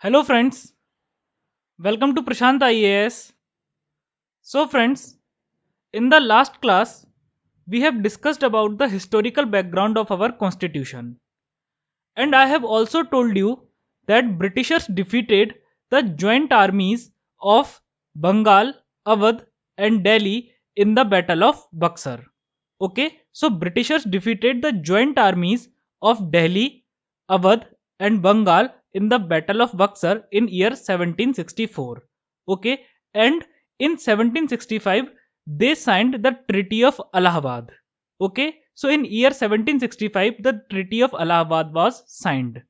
Hello friends, welcome to Prashant IAS. So friends, in the last class, we have discussed about the historical background of our constitution. And I have also told you that Britishers defeated the joint armies of Bengal, Awadh and Delhi in the Battle of Buxar. Okay, so Britishers defeated the joint armies of Delhi, Awadh and Bengal in the Battle of Buxar in year 1764. Okay, and in 1765 they signed the Treaty of Allahabad. Okay, so in year 1765 the Treaty of Allahabad was signed,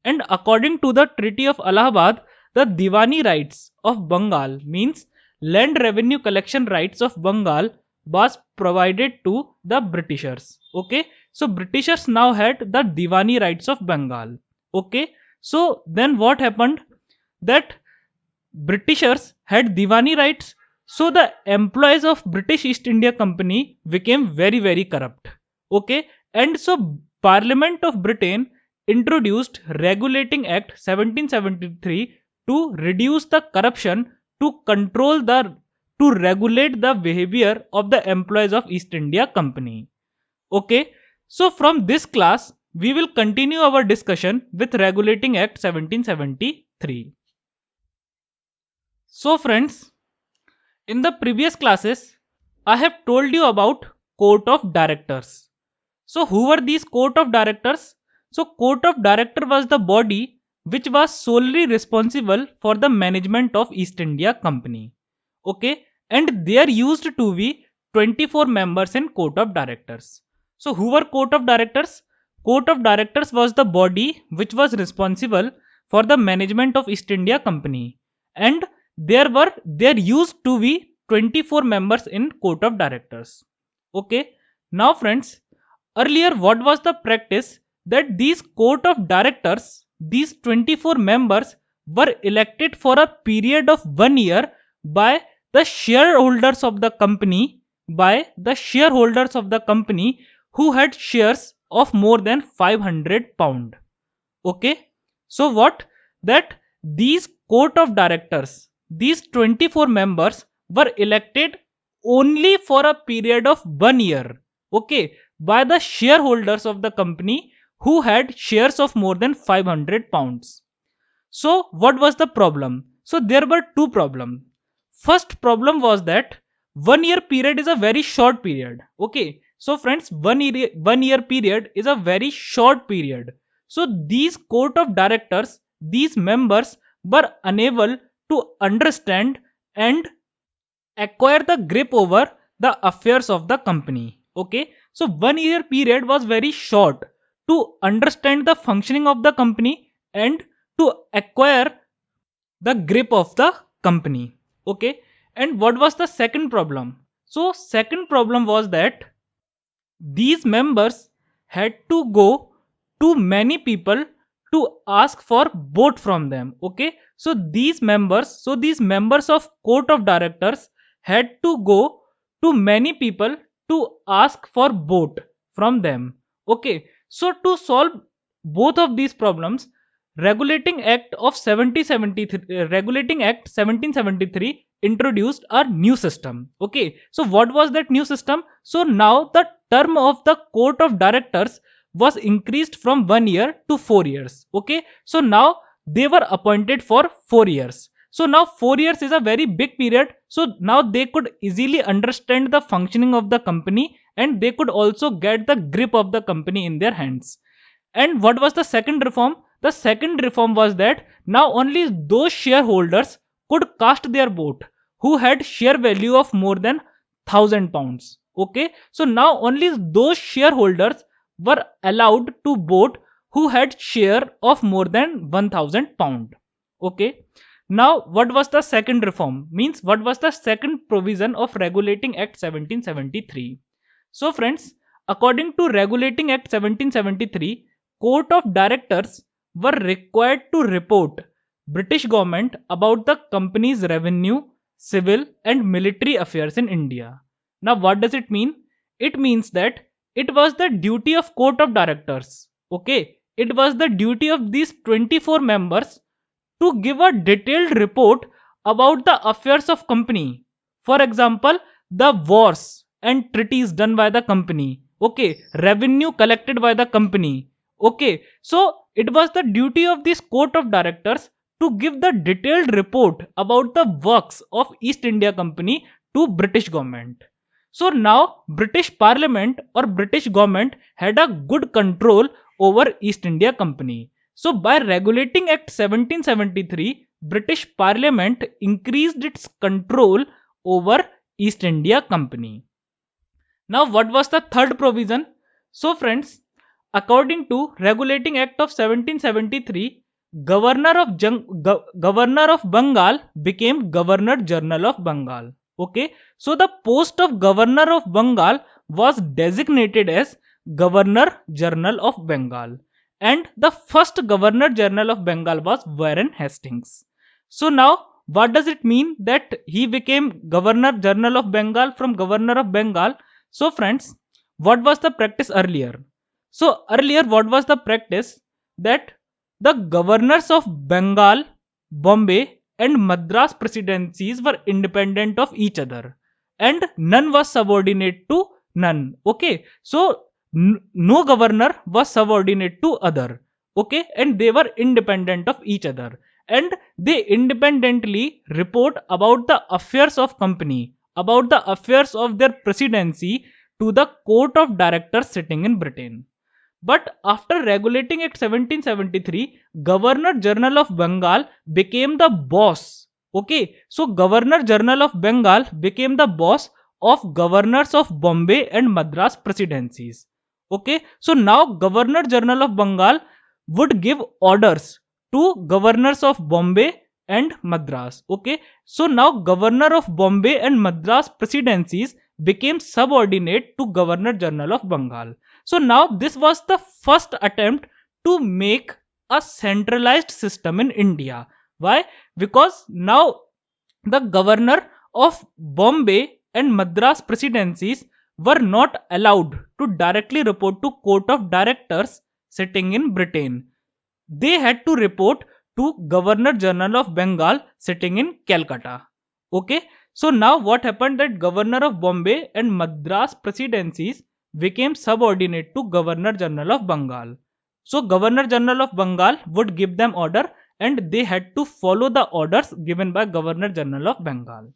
and according to the Treaty of Allahabad, the Diwani rights of Bengal, means land revenue collection rights of Bengal, was provided to the Britishers. Okay, so Britishers now had the Diwani rights of Bengal. Okay, so then what happened, that Britishers had Diwani rights, so the employees of British East India Company became very corrupt. Okay, and so Parliament of Britain introduced Regulating Act 1773 to reduce the corruption, to control the to regulate the behavior of the employees of East India Company. Okay, so from this class we will continue our discussion with Regulating Act 1773. So friends, in the previous classes, I have told you about Court of Directors. So who were these Court of Directors? So Court of Director was the body which was solely responsible for the management of East India Company. Okay, and there used to be 24 members in Court of Directors. So who were Court of Directors? Court of Directors was the body which was responsible for the management of East India Company, and there used to be 24 members in Court of Directors. Okay, now friends, earlier what was the practice, that these Court of Directors, these 24 members, were elected for a period of 1 year by the shareholders of the company, who had shares of more than 500 pound. Okay, so what, that these Court of Directors, these 24 members, were elected only for a period of 1 year. Okay, by the shareholders of the company who had shares of more than 500 pounds. So what was the problem? So there were two problems. First problem was that 1 year period is a very short period. Okay, so friends, 1 year period is a very short period. So these Court of Directors, these members, were unable to understand and acquire the grip over the affairs of the company. Okay, so 1 year period was very short to understand the functioning of the company and to acquire the grip of the company. Okay, and what was the second problem? So second problem was that these members had to go to many people to ask for vote from them. Okay, so these members of Court of Directors had to go to many people to ask for vote from them. Okay, so to solve both of these problems, Regulating Act 1773 introduced a new system. Okay, so what was that new system? So now the term of the Court of Directors was increased from 1 year to 4 years. Okay, so now they were appointed for 4 years. So now 4 years is a very big period. So now they could easily understand the functioning of the company, and they could also get the grip of the company in their hands. And what was the second reform? The second reform was that now only those shareholders could cast their vote who had share value of more than 1,000 pounds. Okay, so now only those shareholders were allowed to vote who had share of more than 1,000 pound. Okay, now what was the second reform? Means what was the second provision of Regulating Act 1773? So friends, according to Regulating Act 1773, Court of Directors were required to report British government about the company's revenue, civil and military affairs in India. Now what does it mean? It means that it was the duty of Court of Directors. Okay, it was the duty of these 24 members to give a detailed report about the affairs of company. For example, the wars and treaties done by the company. Okay, revenue collected by the company. Okay, so it was the duty of this court of directors to give the detailed report about the works of East India Company to British government. So now British Parliament or British government had a good control over East India Company. So by regulating Act 1773, British Parliament increased its control over East India Company. Now what was the third provision? So friends, according to Regulating Act of 1773, Governor of Bengal became Governor General of Bengal. Okay, so the post of Governor of Bengal was designated as Governor General of Bengal, and the first Governor General of Bengal was Warren Hastings. So now what does it mean that he became Governor General of Bengal from Governor of Bengal? So friends, what was the practice earlier? So earlier what was the practice? That the governors of Bengal, Bombay and Madras presidencies were independent of each other, and none was subordinate to none. Okay, so no governor was subordinate to other. Okay, and they were independent of each other, and they independently report about the affairs of company, about the affairs of their presidency to the court of directors sitting in Britain. But after regulating Act 1773, Governor General of Bengal became the boss. Okay, so Governor General of Bengal became the boss of governors of Bombay and Madras presidencies. Okay, so now Governor General of Bengal would give orders to governors of Bombay and Madras. Okay, so now Governor of Bombay and Madras presidencies became subordinate to Governor General of Bengal. So now this was the first attempt to make a centralized system in India. Why? Because now the governor of Bombay and Madras presidencies were not allowed to directly report to court of directors sitting in Britain. They had to report to Governor General of Bengal sitting in Calcutta. Okay, so now what happened, that Governor of Bombay and Madras presidencies became subordinate to Governor General of Bengal. So Governor General of Bengal would give them order, and they had to follow the orders given by Governor General of Bengal.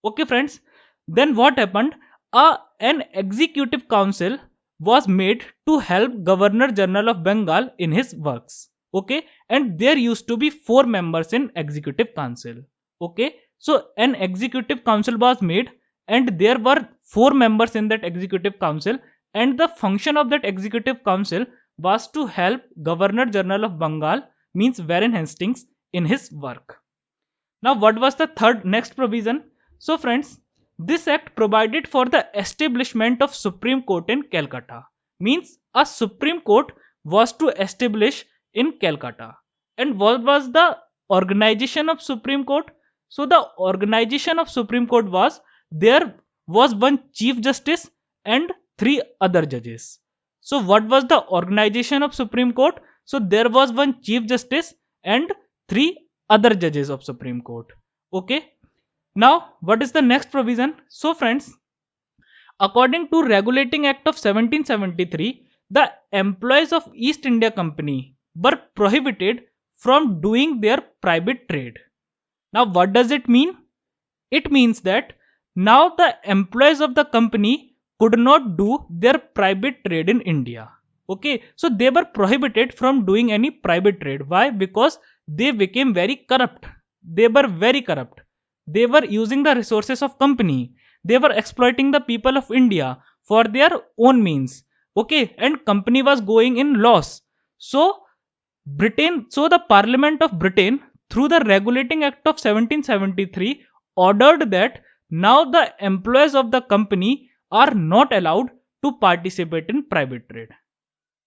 Okay friends, then what happened? An executive council was made to help Governor General of Bengal in his works. Okay, and there used to be 4 members in executive council. Okay, so an executive council was made, and there were 4 members in that executive council, and the function of that executive council was to help Governor General of Bengal, means Warren Hastings, in his work. Now what was the third next provision? So friends, this act provided for the establishment of Supreme Court in Calcutta. Means a Supreme Court was to establish in Calcutta. And what was the organization of Supreme Court? So the organization of Supreme Court was, there was one Chief Justice and 3 other judges. So what was the organization of Supreme Court? So there was one Chief Justice and 3 other judges of Supreme Court. Okay. Now what is the next provision? So friends, according to Regulating Act of 1773, the employees of East India Company were prohibited from doing their private trade. Now what does it mean? It means that now the employees of the company could not do their private trade in India. Okay, so they were prohibited from doing any private trade. Why? Because they became very corrupt. They were very corrupt. They were using the resources of company. They were exploiting the people of India for their own means. Okay, and company was going in loss. So the Parliament of Britain, through the Regulating Act of 1773, ordered that now the employees of the company are not allowed to participate in private trade.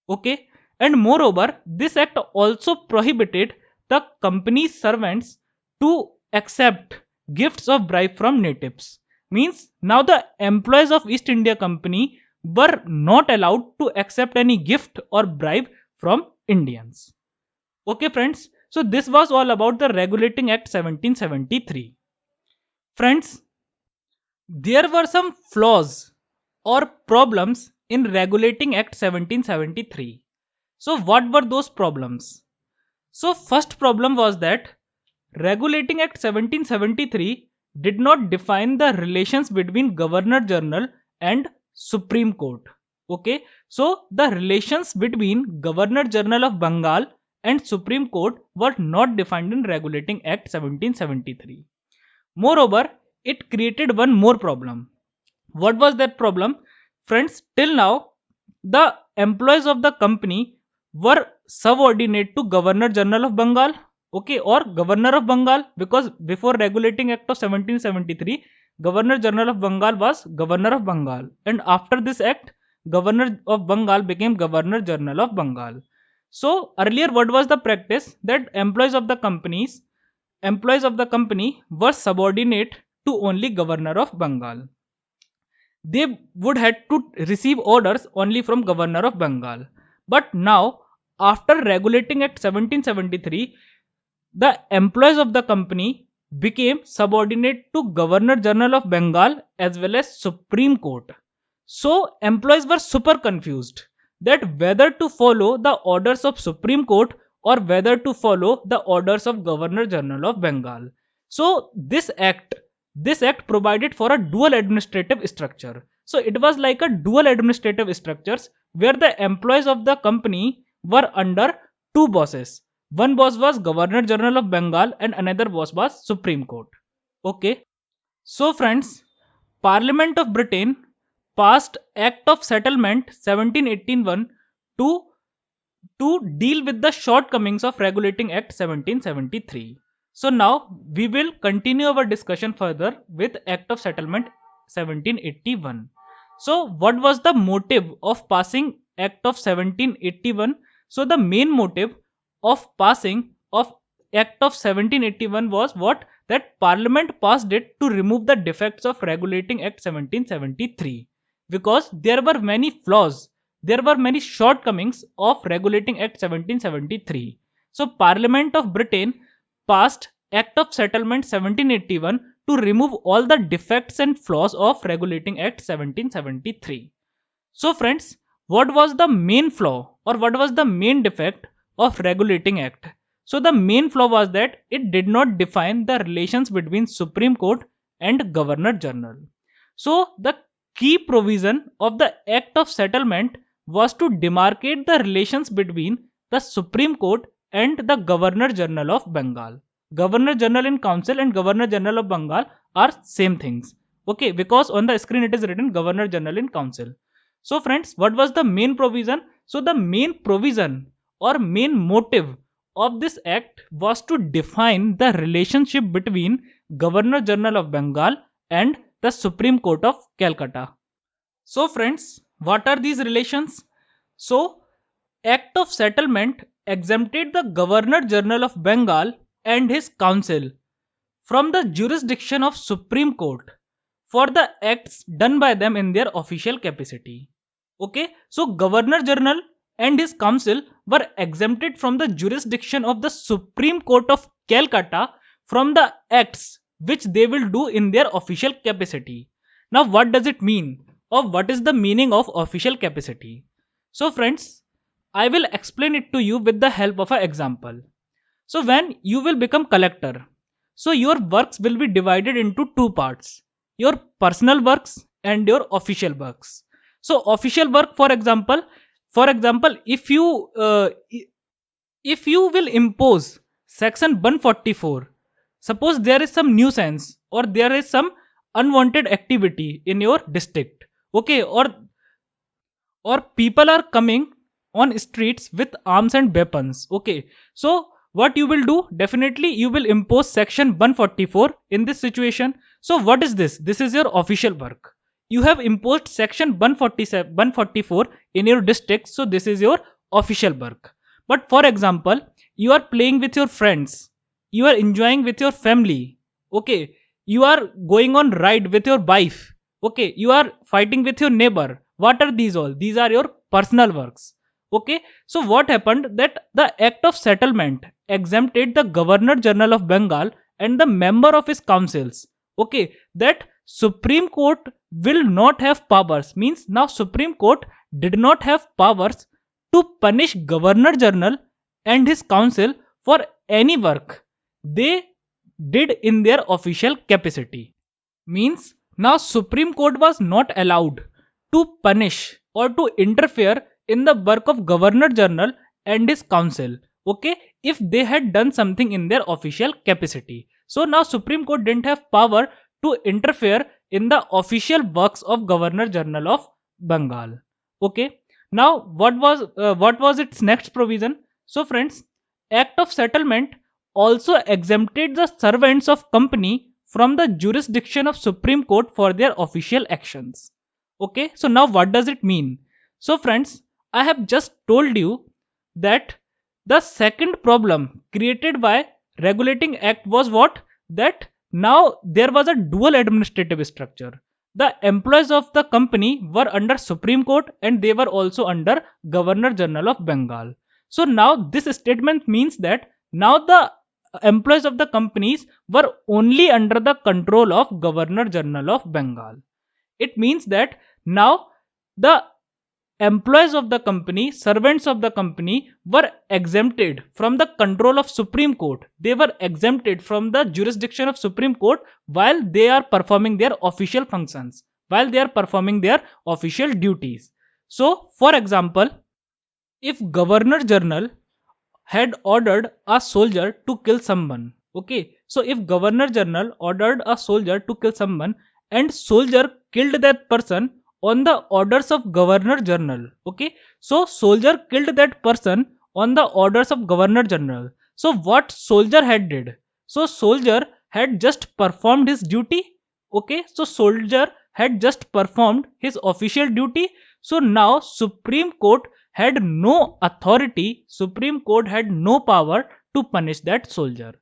Okay, and moreover, this act also prohibited the company's servants to accept gifts of bribe from natives. Means now the employees of East India Company were not allowed to accept any gift or bribe from Indians. Okay friends, So this was all about the Regulating Act 1773. Friends, there were some flaws or problems in Regulating Act 1773. So what were those problems? So first problem was that Regulating Act 1773 did not define the relations between Governor General and Supreme Court. Okay, so the relations between Governor General of Bengal and Supreme Court were not defined in Regulating Act 1773. Moreover, it created one more problem. What was that problem? Friends, till now, the employees of the company were subordinate to Governor General of Bengal, okay, or Governor of Bengal, because before Regulating Act of 1773, Governor General of Bengal was Governor of Bengal, and after this act, Governor of Bengal became Governor General of Bengal. So earlier, what was the practice? That employees of the company were subordinate to only Governor of Bengal. They would had to receive orders only from Governor of Bengal. But now, after Regulating Act 1773, the employees of the company became subordinate to Governor General of Bengal as well as Supreme Court. So employees were super confused that whether to follow the orders of Supreme Court or whether to follow the orders of Governor General of Bengal. So this act provided for a dual administrative structure. So it was like a dual administrative structures where the employees of the company were under two bosses. One boss was Governor General of Bengal and another boss was Supreme Court. Okay. So friends, Parliament of Britain passed Act of Settlement 1781 to deal with the shortcomings of Regulating Act 1773. So now we will continue our discussion further with Act of Settlement 1781. So what was the motive of passing Act of 1781? So the main motive of passing of Act of 1781 was what? That Parliament passed it to remove the defects of Regulating Act 1773, because there were many flaws, there were many shortcomings of Regulating Act 1773. So Parliament of Britain passed Act of Settlement 1781 to remove all the defects and flaws of Regulating Act 1773. So friends, what was the main flaw or what was the main defect of Regulating Act? So the main flaw was that it did not define the relations between Supreme Court and Governor General. So the key provision of the Act of Settlement was to demarcate the relations between the Supreme Court and the Governor General of Bengal. Governor General in Council and Governor General of Bengal are same things. Okay, because on the screen it is written Governor General in Council. So friends, what was the main provision? So the main provision or main motive of this act was to define the relationship between Governor General of Bengal and the Supreme Court of Calcutta. So friends, what are these relations? So Act of Settlement exempted the Governor General of Bengal and his council from the jurisdiction of Supreme Court for the acts done by them in their official capacity. Okay, so Governor General and his council were exempted from the jurisdiction of the Supreme Court of Calcutta from the acts which they will do in their official capacity. Now, what does it mean? Or what is the meaning of official capacity? So, friends, I will explain it to you with the help of an example. So, when you will become collector, so your works will be divided into two parts: your personal works and your official works. So official work, for example, if you will impose section 144, suppose there is some nuisance or there is some unwanted activity in your district, okay, or people are coming on streets with arms and weapons, okay, so what you will do, definitely you will impose section 144 in this situation. So what is this? This is your official work. You have imposed section 147 144 in your district, so this is your official work. But for example, you are playing with your friends, you are enjoying with your family, okay, you are going on ride with your wife, okay, you are fighting with your neighbor. What are these all? These are your personal works, Okay, so what happened that the act of settlement exempted the Governor General of Bengal and the member of his councils. Okay, that Supreme Court will not have powers, means now Supreme Court did not have powers to punish Governor General and his council for any work they did in their official capacity. Means now Supreme Court was not allowed to punish or to interfere in the work of Governor General and his council, okay, if they had done something in their official capacity. So now Supreme Court didn't have power to interfere in the official works of Governor General of Bengal. Okay, now what was its next provision? So friends, Act of Settlement also exempted the servants of company from the jurisdiction of Supreme Court for their official actions. Okay, so now what does it mean? So friends, I have just told you that the second problem created by regulating act was what? That now there was a dual administrative structure. The employees of the company were under Supreme Court and they were also under Governor General of Bengal. So now this statement means that now the employees of the companies were only under the control of Governor General of Bengal. It means that now the employees of the company, servants of the company were exempted from the control of Supreme Court. They were exempted from the jurisdiction of Supreme Court while they are performing their official functions, while they are performing their official duties. So, for example, if Governor General had ordered a soldier to kill someone, okay, so if Governor General ordered a soldier to kill someone and soldier killed that person on the orders of Governor General, okay, so soldier killed that person on the orders of Governor General. So what soldier had did? So soldier had just performed his duty. Okay, so soldier had just performed his official duty. So now Supreme Court had no authority, Supreme Court had no power to punish that soldier.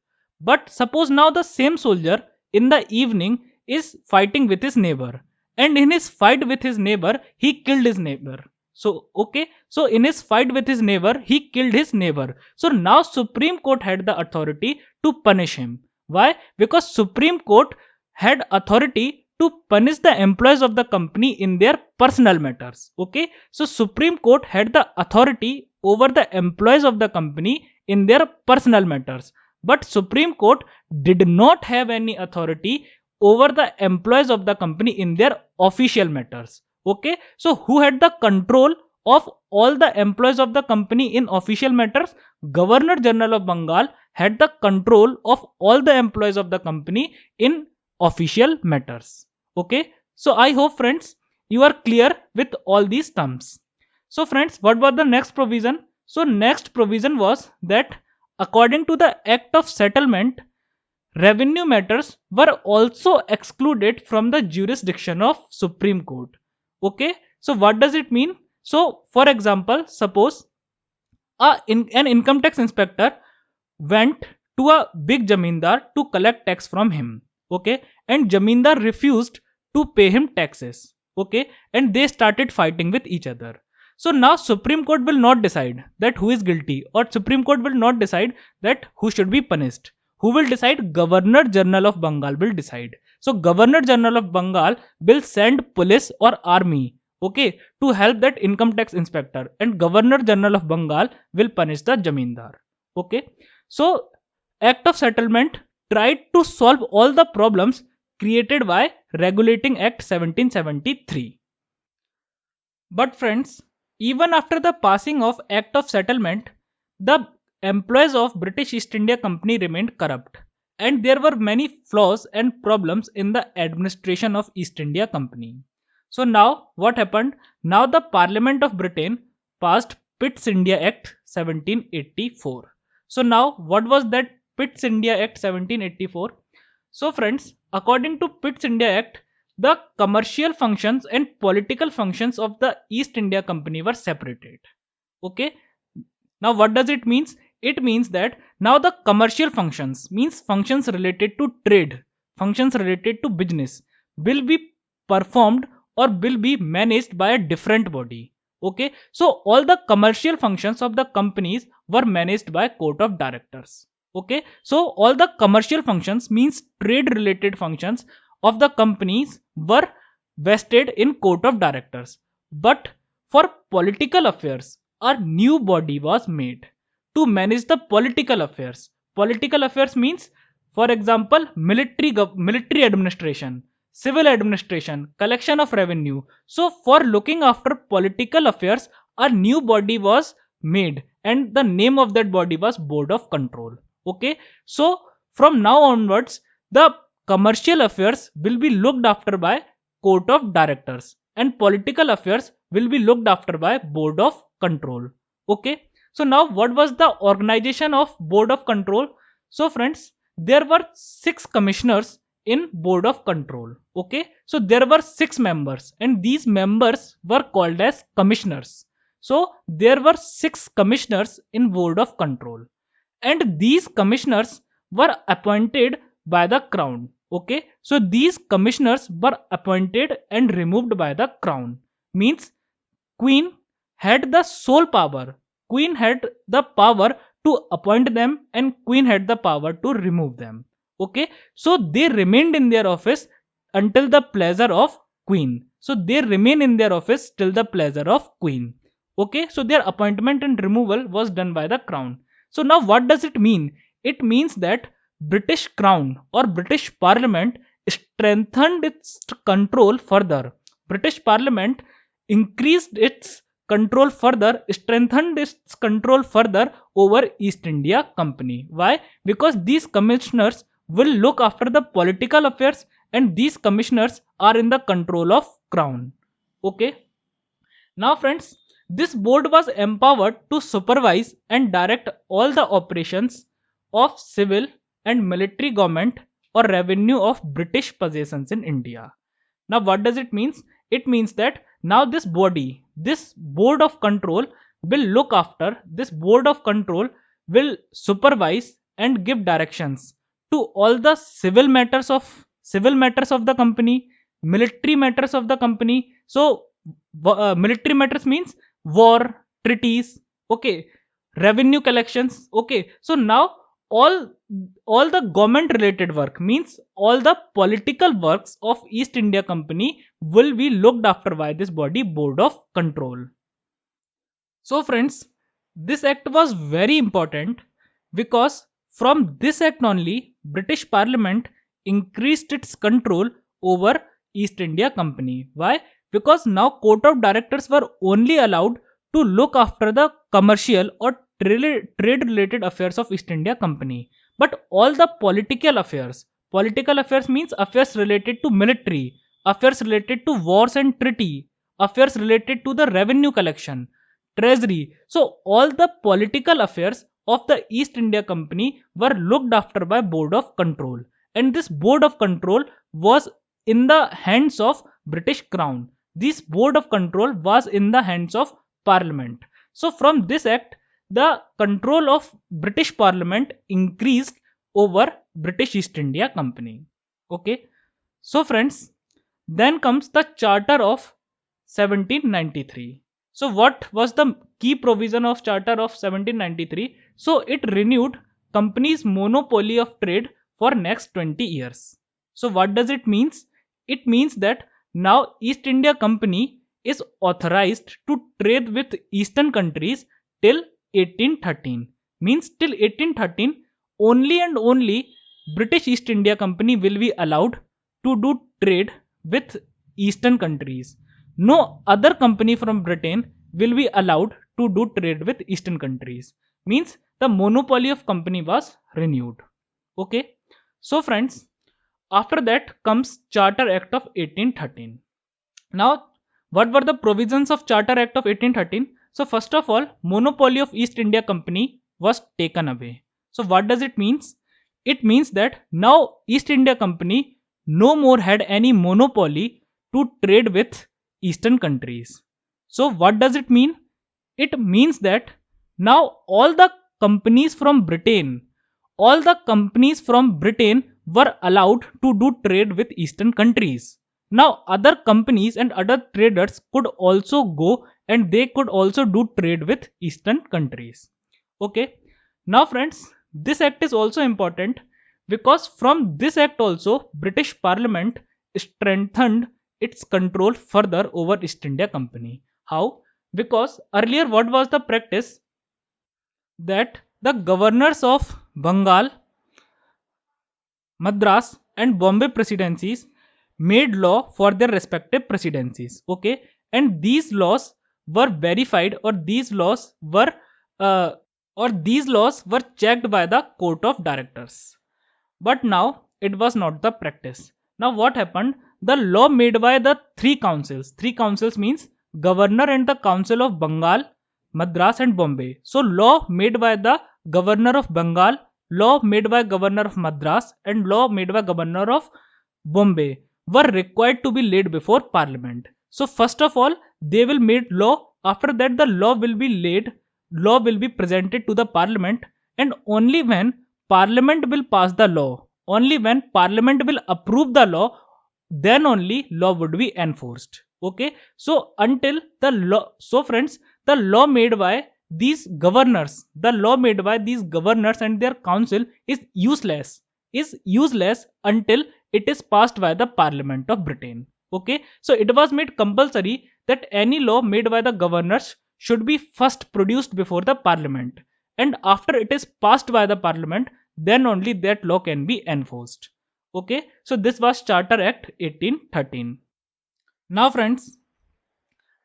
But suppose now the same soldier in the evening is fighting with his neighbor, and in his fight with his neighbor he killed his neighbor. So okay, so in his fight with his neighbor he killed his neighbor. So now Supreme Court had the authority to punish him. Why? Because Supreme Court had authority to punish the employees of the company in their personal matters. Okay, so Supreme Court had the authority over the employees of the company in their personal matters, but Supreme Court did not have any authority over the employees of the company in their official matters. Okay, so who had the control of all the employees of the company in official matters? Governor General of Bengal had the control of all the employees of the company in official matters. Okay, so I hope friends you are clear with all these terms. So friends, what was the next provision? So next provision was that according to the Act of Settlement, revenue matters were also excluded from the jurisdiction of Supreme Court. Okay, so what does it mean? So for example, suppose an income tax inspector went to a big jamindar to collect tax from him. Okay, and jamindar refused to pay him taxes. Okay, and they started fighting with each other. So now Supreme Court will not decide that who is guilty, or Supreme Court will not decide that who should be punished. Who will decide? Governor General of Bengal will decide. So Governor General of Bengal will send police or army, okay, to help that income tax inspector, and Governor General of Bengal will punish the jamindar. Okay, so Act of Settlement tried to solve all the problems created by Regulating Act 1773. But friends, even after the passing of Act of Settlement, the employees of British East India Company remained corrupt, and there were many flaws and problems in the administration of East India Company. So now what happened? Now the Parliament of Britain passed Pitt's India Act 1784. So now what was that Pitt's India Act 1784? So friends, according to Pitt's India Act, the commercial functions and political functions of the East India Company were separated. Okay, now what does it mean? It means that now the commercial functions, means functions related to trade, functions related to business, will be performed or will be managed by a different body. Okay, so all the commercial functions of the companies were managed by court of directors. Okay, so all the commercial functions means trade related functions of the companies were vested in court of directors. But for political affairs, a new body was made to manage the political affairs. Political affairs means, for example, military administration, civil administration, collection of revenue. So for looking after political affairs, a new body was made, and the name of that body was Board of Control. Okay, so from now onwards, the commercial affairs will be looked after by court of directors, and political affairs will be looked after by Board of Control. Okay, so now what was the organization of Board of Control? So friends, there were 6 commissioners in Board of Control. Okay, so there were 6 members, and these members were called as commissioners. So there were 6 commissioners in Board of Control, and these commissioners were appointed by the crown. Okay, so these commissioners were appointed and removed by the crown. Means queen had the sole power. Queen had the power to appoint them, and queen had the power to remove them. Okay, so they remained in their office until the pleasure of queen. So they remain in their office till the pleasure of queen. Okay, so their appointment and removal was done by the crown. So now what does it mean? It means that British crown or British parliament strengthened its control further. British parliament increased its control further, strengthened its control further over East India Company. Why? Because these commissioners will look after the political affairs, and these commissioners are in the control of crown. Okay, now friends, this board was empowered to supervise and direct all the operations of civil and military government or revenue of British possessions in India. Now what does it mean? It means that now this body, this board of control will look after, this board of control will supervise and give directions to all the civil matters of the company, military matters of the company. So military matters means war, treaties, okay, revenue collections. Okay, so now all all the government related work means all the political works of East India Company will be looked after by this body, Board of Control. So friends, this act was very important because from this act only British Parliament increased its control over East India Company. Why? Because now court of directors were only allowed to look after the commercial or trade related affairs of East India Company. But all the political affairs means affairs related to military, affairs related to wars and treaty, affairs related to the revenue collection, treasury. So all the political affairs of the East India Company were looked after by Board of Control, and this Board of Control was in the hands of British Crown. This Board of Control was in the hands of Parliament. So from this act, the control of British Parliament increased over British East India Company. Okay, so friends, then comes the Charter of 1793. So what was the key provision of Charter of 1793? So it renewed company's monopoly of trade for next 20 years. So what does it means? It means that now East India Company is authorized to trade with eastern countries till 1813. Means till 1813 only and only British East India Company will be allowed to do trade with eastern countries. No other company from Britain will be allowed to do trade with eastern countries. Means the monopoly of company was renewed. Okay, so friends, after that comes Charter Act of 1813. Now what were the provisions of Charter Act of 1813? So first of all, monopoly of East India Company was taken away. So what does it means? It means that now East India Company no more had any monopoly to trade with eastern countries. So what does it mean? It means that now all the companies from Britain were allowed to do trade with eastern countries. Now other companies and other traders could also go and they could also do trade with eastern countries. Okay, now friends, this act is also important because from this act also British Parliament strengthened its control further over East India Company. How? Because earlier what was the practice, that the governors of Bengal, Madras and Bombay presidencies made law for their respective presidencies. Okay, and these laws were verified, uh, or these laws were checked by the court of directors. But now it was not the practice. Now what happened? The law made by the three councils means governor and the council of Bengal, Madras and Bombay. So law made by the governor of Bengal, law made by governor of Madras and law made by governor of Bombay were required to be laid before parliament. So first of all they will made law, after that the law will be presented to the parliament, and only when parliament will pass the law, only when parliament will approve the law, then only law would be enforced. Okay, so until the law, so friends, the law made by these governors and their council is useless until it is passed by the Parliament of Britain. Okay, so it was made compulsory that any law made by the governors should be first produced before the Parliament, and after it is passed by the Parliament, then only that law can be enforced. Okay, so this was Charter Act 1813. Now, friends,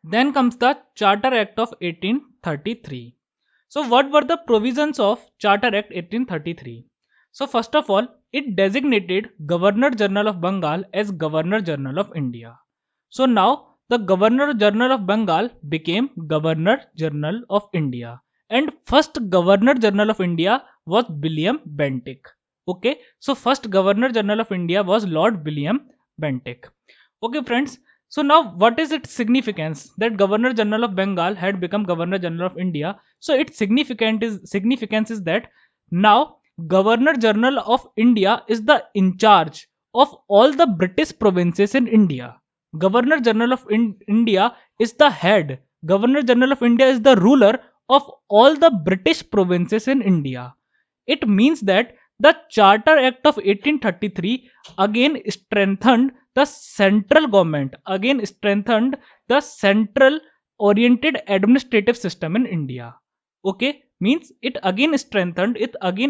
then comes the Charter Act of 1833. So, what were the provisions of Charter Act 1833? So, first of all, it designated Governor General of Bengal as Governor General of India. So, now the Governor General of Bengal became Governor General of India, and first Governor General of India was William Bentinck. Okay, so first Governor General of India was Lord William Bentinck. Okay, friends, so now what is its significance that Governor General of Bengal had become Governor General of India? So its significance is that now Governor General of India is the in charge of all the British provinces in India. Governor General of India is the head. Governor General of India is the ruler of all the British provinces in India. It means that the Charter Act of 1833 again strengthened the central government, again strengthened the central oriented administrative system in India. Okay, means it again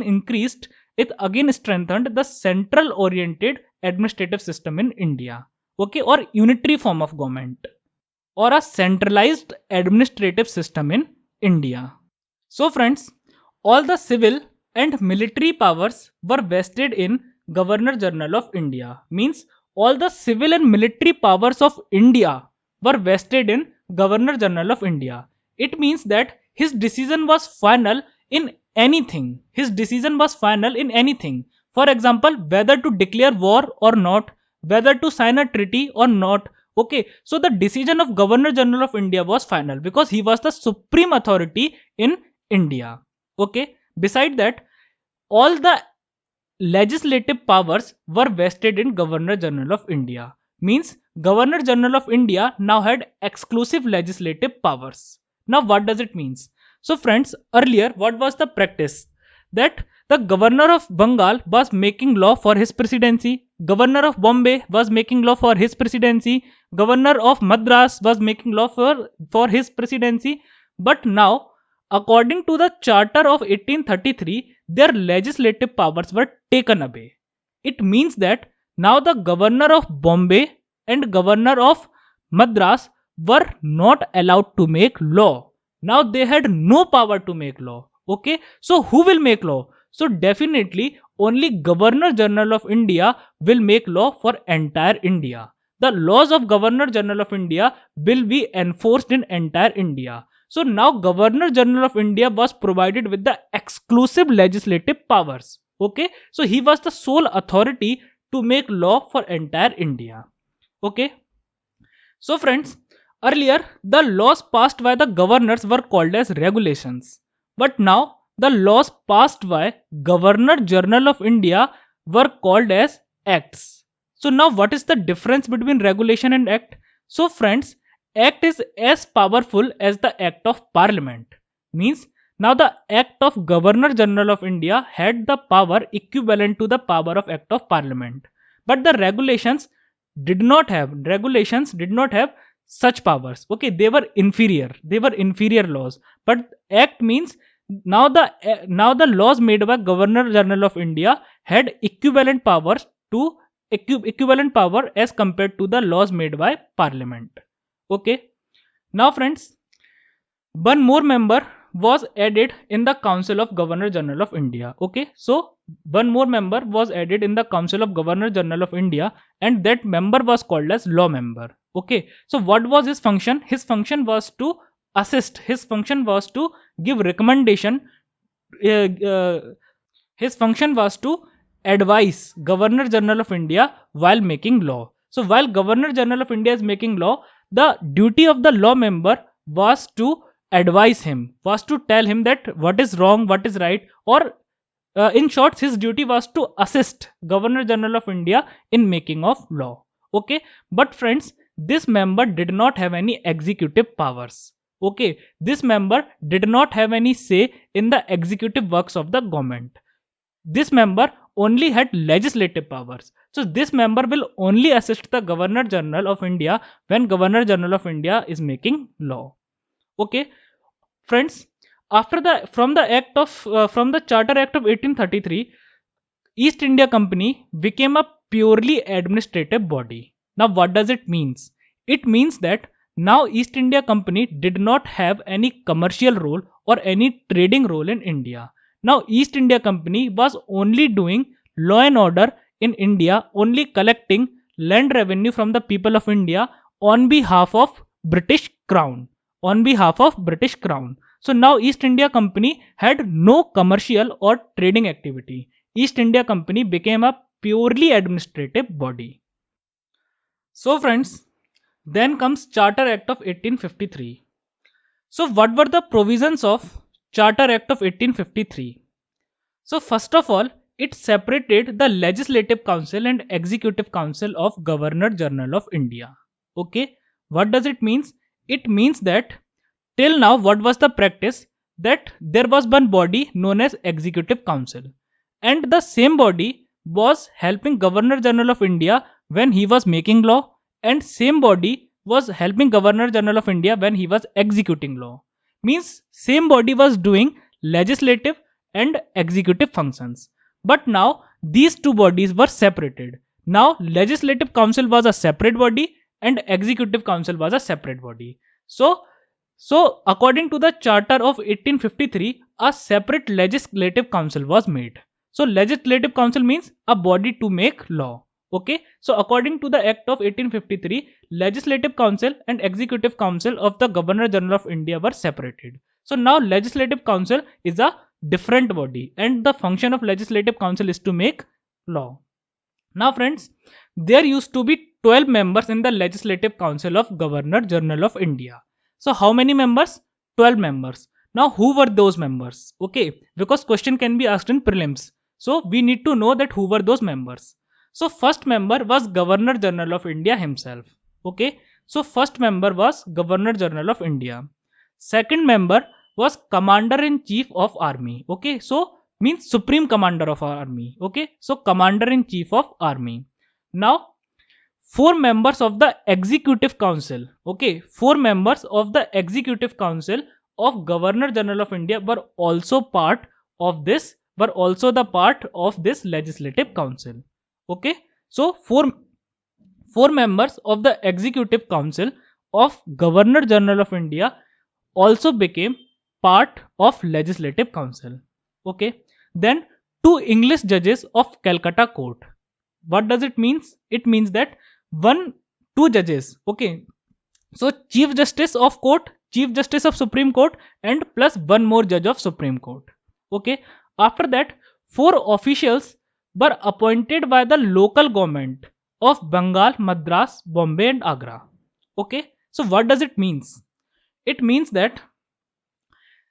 increased, it again strengthened the central oriented administrative system in India. Okay, or unitary form of government, or a centralized administrative system in India. So, friends, all the civil and military powers were vested in Governor General of India. Means all the civil and military powers of India were vested in Governor General of India. It means that his decision was final in anything. His decision was final in anything. For example, whether to declare war or not, whether to sign a treaty or not. Okay, so the decision of Governor General of India was final because he was the supreme authority in India. Okay, beside that, all the legislative powers were vested in Governor General of India. Means Governor General of India now had exclusive legislative powers. Now what does it means? So friends, earlier what was the practice? That the governor of Bengal was making law for his presidency, governor of Bombay was making law for his presidency, governor of Madras was making law for his presidency. But now, according to the Charter of 1833, their legislative powers were taken away. It means that now the governor of Bombay and governor of Madras were not allowed to make law. Now they had no power to make law. Okay, so who will make law? So definitely only Governor General of India will make law for entire India. The laws of Governor General of India will be enforced in entire India. So now Governor General of India was provided with the exclusive legislative powers. Okay, so he was the sole authority to make law for entire India. Okay, so friends, earlier the laws passed by the governors were called as regulations, but now the laws passed by Governor General of India were called as acts. So now what is the difference between regulation and act? So friends, act is as powerful as the act of parliament. Means now the act of governor general of India had the power equivalent to the power of act of parliament, but the regulations did not have such powers. Okay, they were inferior laws. But act means now the laws made by governor general of India had equivalent powers to equivalent power as compared to the laws made by parliament. Okay, now friends, one more member was added in the council of governor general of India. Okay, so one more member was added in the council of governor general of India, and that member was called as law member. Okay, so what was his function? His function was to assist, his function was to give recommendation, uh, uh, his function was to advise governor general of India while making law. So while governor general of India is making law, the duty of the law member was to advise him, was to tell him that what is wrong, what is right, or in short, his duty was to assist governor general of India in making of law. Okay, but friends, this member did not have any executive powers. Okay, this member did not have any say in the executive works of the government. This member only had legislative powers. So this member will only assist the governor general of India when governor general of India is making law. Okay, friends, after the from the Charter Act of 1833, East India Company became a purely administrative body. Now, what does it means? It means that now East India Company did not have any commercial role or any trading role in India. Now, East India Company was only doing law and order in India, only collecting land revenue from the people of India on behalf of British Crown. On behalf of British Crown. So now East India Company had no commercial or trading activity. East India Company became a purely administrative body. So friends, then comes Charter Act of 1853. So what were the provisions of Charter Act of 1853? So first of all, it separated the Legislative Council and Executive Council of Governor General of India. Okay, what does it means? It means that till now what was the practice, that there was one body known as Executive Council, and the same body was helping Governor General of India when he was making law, and same body was helping Governor General of India when he was executing law. Means same body was doing legislative and executive functions. But now these two bodies were separated. Now Legislative Council was a separate body and Executive Council was a separate body. So according to the Charter of 1853, a separate Legislative Council was made. So Legislative Council means a body to make law. Okay, so according to the Act of 1853, Legislative Council and Executive Council of the Governor General of India were separated. So now Legislative Council is a different body and the function of Legislative Council is to make law. Now friends, there used to be 12 members in the Legislative Council of Governor General of India. So how many members? 12 members. Now who were those members? Okay, because question can be asked in prelims. So we need to know that who were those members. So first member was Governor General of India himself. Okay, so first member was Governor General of India. Second member was Commander in Chief of Army. Okay, so means Supreme Commander of Army. Okay, so Commander in Chief of Army. Now four members of the Executive Council. Okay, four members of the Executive Council of Governor General of India were also part of this, were also the part of this Legislative Council. Okay, so four members of the Executive Council of Governor General of India also became part of Legislative Council. Okay, then two English judges of Calcutta Court. What does it means? It means that two judges. Okay, so Chief Justice of Court, Chief Justice of Supreme Court, and plus one more judge of Supreme Court. Okay, after that, four officials were appointed by the local government of Bengal, Madras, Bombay, and Agra. Okay, so what does it means? It means that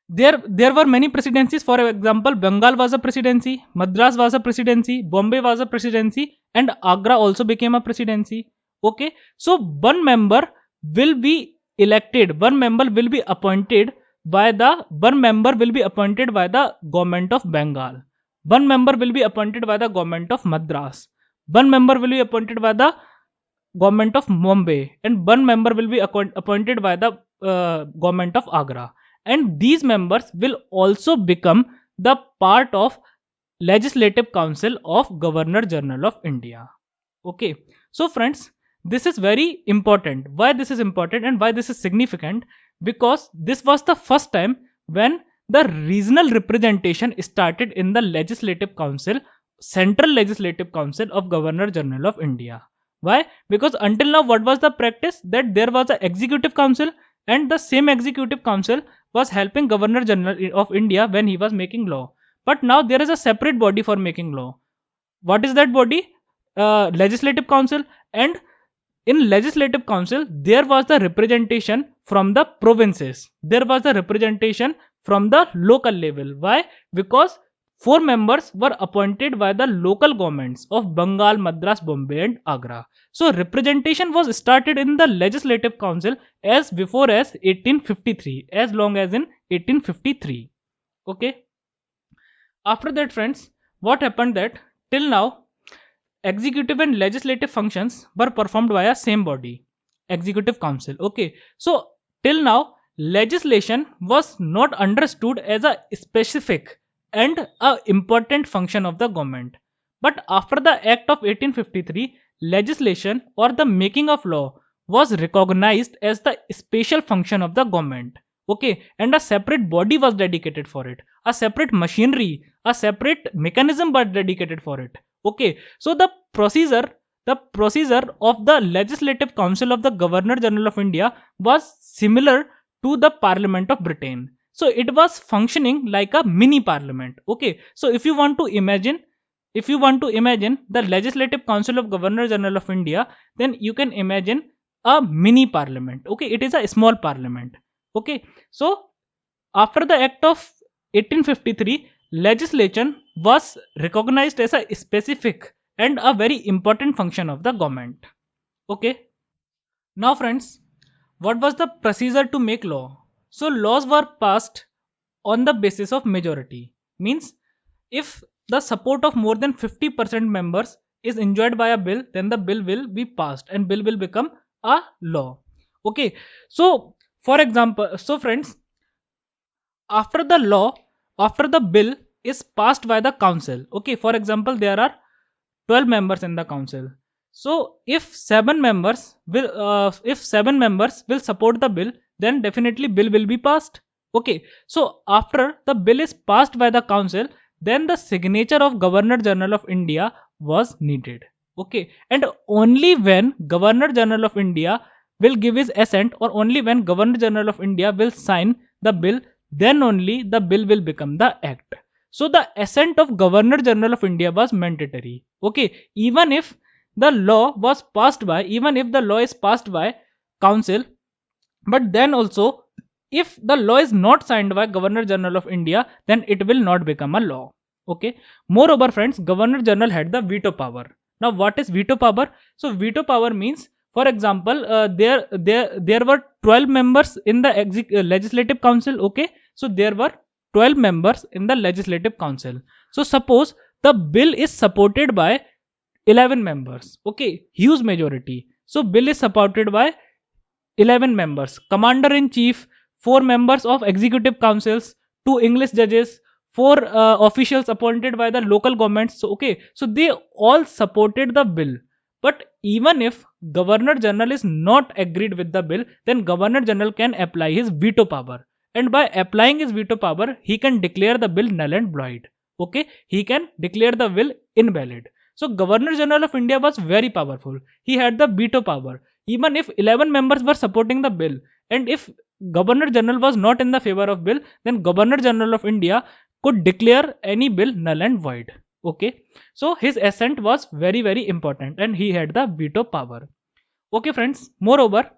there were many presidencies. For example, Bengal was a presidency, Madras was a presidency, Bombay was a presidency, and Agra also became a presidency. Okay, so one member will be elected, one member will be appointed by the government of Bengal. One member will be appointed by the government of Madras. One member will be appointed by the government of Mumbai, and one member will be appointed by the government of Agra. And these members will also become the part of Legislative Council of Governor General of India. Okay, so friends, this is very important. Why this is important and why this is significant? Because this was the first time when the regional representation started in the Legislative Council, Central Legislative Council of Governor General of India. Why? Because until now, what was the practice? That there was an executive council, and the same executive council was helping Governor General of India when he was making law. But now there is a separate body for making law. What is that body? Legislative Council. And in Legislative Council, there was the representation from the provinces. There was the representation from the local level. Why? Because 4 members were appointed by the local governments of Bengal, Madras, Bombay, and Agra. So representation was started in the Legislative Council as before as 1853, as long as in 1853. Okay. After that, friends, what happened that till now executive and legislative functions were performed via same body, executive council. Okay, so till now legislation was not understood as a specific and a important function of the government. But after the act of 1853, legislation or the making of law was recognized as the special function of the government. Okay, and a separate body was dedicated for it, a separate machinery, a separate mechanism was dedicated for it. Okay, so the procedure of the Legislative Council of the Governor General of India was similar to the Parliament of Britain. So it was functioning like a mini parliament. Okay, so if you want to imagine the Legislative Council of Governor General of India, then you can imagine a mini parliament. Okay, it is a small parliament. Okay, so after the act of 1853, legislation was recognized as a specific and a very important function of the government. Okay, now friends, what was the procedure to make law? So laws were passed on the basis of majority. Means if the support of more than 50% members is enjoyed by a bill, then the bill will be passed and bill will become a law. Okay, so for example, so friends, after the law, after the bill is passed by the council. Okay, for example, there are 12 members in the council. So if seven members will support the bill, then definitely bill will be passed. Okay, so after the bill is passed by the council, then the signature of Governor General of India was needed. Okay, and only when Governor General of India will give his assent, or only when Governor General of India will sign the bill, then only the bill will become the act. So the assent of Governor General of India was mandatory. Okay, even if the law was passed by, even if the law is passed by council, but then also if the law is not signed by Governor General of India, then it will not become a law. Okay, moreover friends, Governor General had the veto power. Now what is veto power? So veto power means, for example, there were 12 members in the legislative council. Okay, so there were 12 members in the legislative council. So suppose the bill is supported by 11 members. Okay, huge majority. So bill is supported by 11 members, commander in chief, 4 members of executive councils, 2 English judges, 4 officials appointed by the local governments. So okay, so they all supported the bill. But even if Governor General is not agreed with the bill, then Governor General can apply his veto power, and by applying his veto power, he can declare the bill null and void. Okay, he can declare the bill invalid. So Governor General of India was very powerful. He had the veto power. Even if 11 members were supporting the bill, and if Governor General was not in the favor of bill, then Governor General of India could declare any bill null and void. Okay, so his assent was very very important, and he had the veto power. Okay friends, moreover,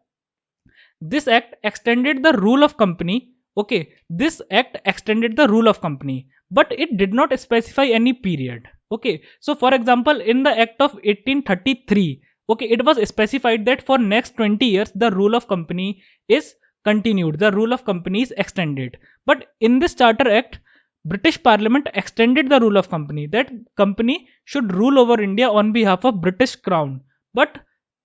this act extended the rule of company. Okay, this act extended the rule of company, but it did not specify any period. Okay, so for example, in the act of 1833, Okay, it was specified that for next 20 years the rule of company is continued, the rule of company is extended. But in this Charter Act, British Parliament extended the rule of company, that company should rule over India on behalf of British Crown. But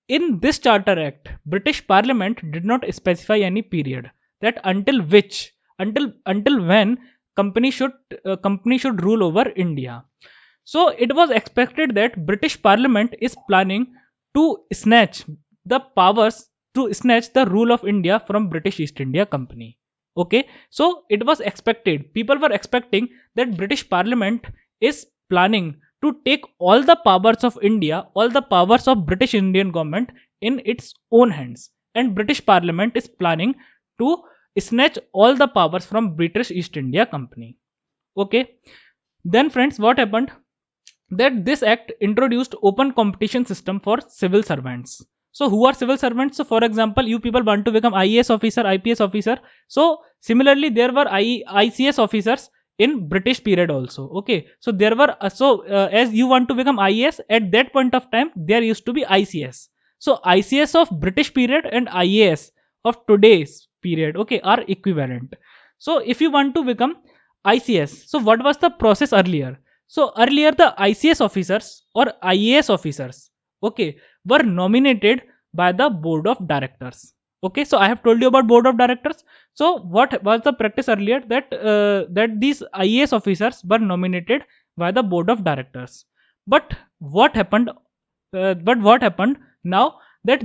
in this Charter Act, British Parliament did not specify any period, that until which, until when company should rule over India. So it was expected that British Parliament is planning to snatch the rule of India from British East India Company. Okay, so it was expected. People were expecting that British Parliament is planning to take all the powers of India, all the powers of British Indian government in its own hands, and British Parliament is planning to snatch all the powers from British East India Company. Okay, then friends, what happened? That this act introduced open competition system for civil servants. So who are civil servants? So for example, you people want to become IAS officer, IPS officer. So similarly, there were ICS officers in British period also. Okay, so there were as you want to become IAS, at that point of time there used to be ICS. So ICS of British period and IAS of today's period, okay, are equivalent. So if you want to become ICS, so what was the process earlier? So earlier the ICS officers or IAS officers, okay, were nominated by the board of directors. Okay, so I have told you about board of directors. So what was the practice earlier? That these IAS officers were nominated by the board of directors. But what happened? What happened now, that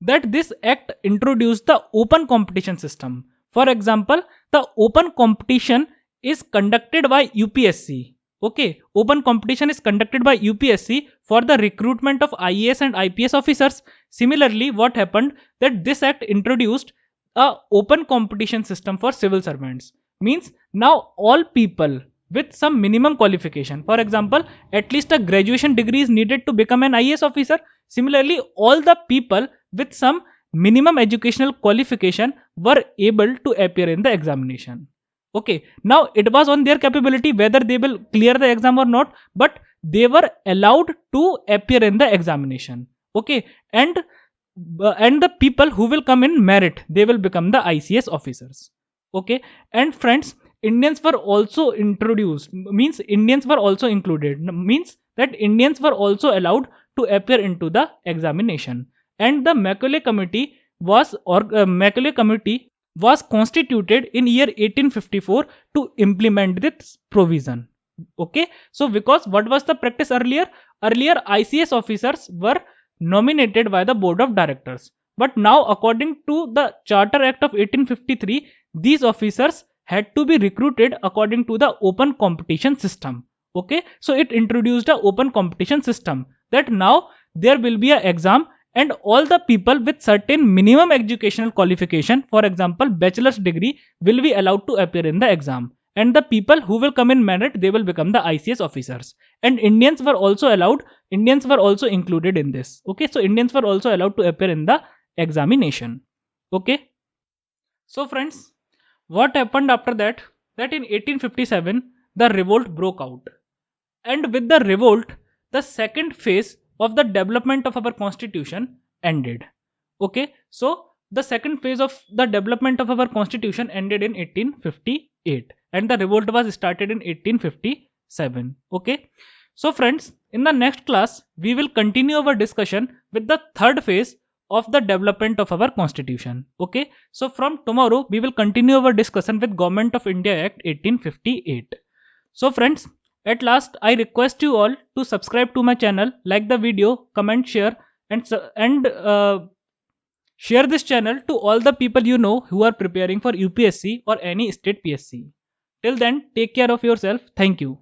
that this act introduced the open competition system. For example, the open competition is conducted by UPSC. Okay, open competition is conducted by UPSC for the recruitment of IAS and IPS officers. Similarly, what happened, that this act introduced a open competition system for civil servants. Means now all people with some minimum qualification, for example, at least a graduation degree is needed to become an IAS officer. Similarly, all the people with some minimum educational qualification were able to appear in the examination. Okay, now it was on their capability whether they will clear the exam or not, but they were allowed to appear in the examination. Okay, and the people who will come in merit, they will become the ICS officers. Okay, and friends, Indians were also introduced, means Indians were also included, means that Indians were also allowed to appear into the examination. And the Macaulay committee was constituted in year 1854 to implement this provision. Okay, so because what was the practice earlier? Earlier ICS officers were nominated by the board of directors, but now according to the Charter Act of 1853, these officers had to be recruited according to the open competition system. Okay, so it introduced a open competition system, that now there will be an exam, and all the people with certain minimum educational qualification, for example bachelor's degree, will be allowed to appear in the exam, and the people who will come in merit, they will become the ICS officers. And Indians were also included in this. Okay, so Indians were also allowed to appear in the examination. Okay, so friends, what happened after that? That in 1857 the revolt broke out, and with the revolt, the second phase of the development of our constitution ended. Okay, so the second phase of the development of our constitution ended in 1858, and the revolt was started in 1857. Okay, so friends, in the next class we will continue our discussion with the third phase of the development of our constitution. Okay, so from tomorrow we will continue our discussion with Government of India Act 1858. So friends, at last I request you all to subscribe to my channel, like the video, comment, share, and share this channel to all the people you know who are preparing for UPSC or any state PSC. Till then, take care of yourself. Thank you.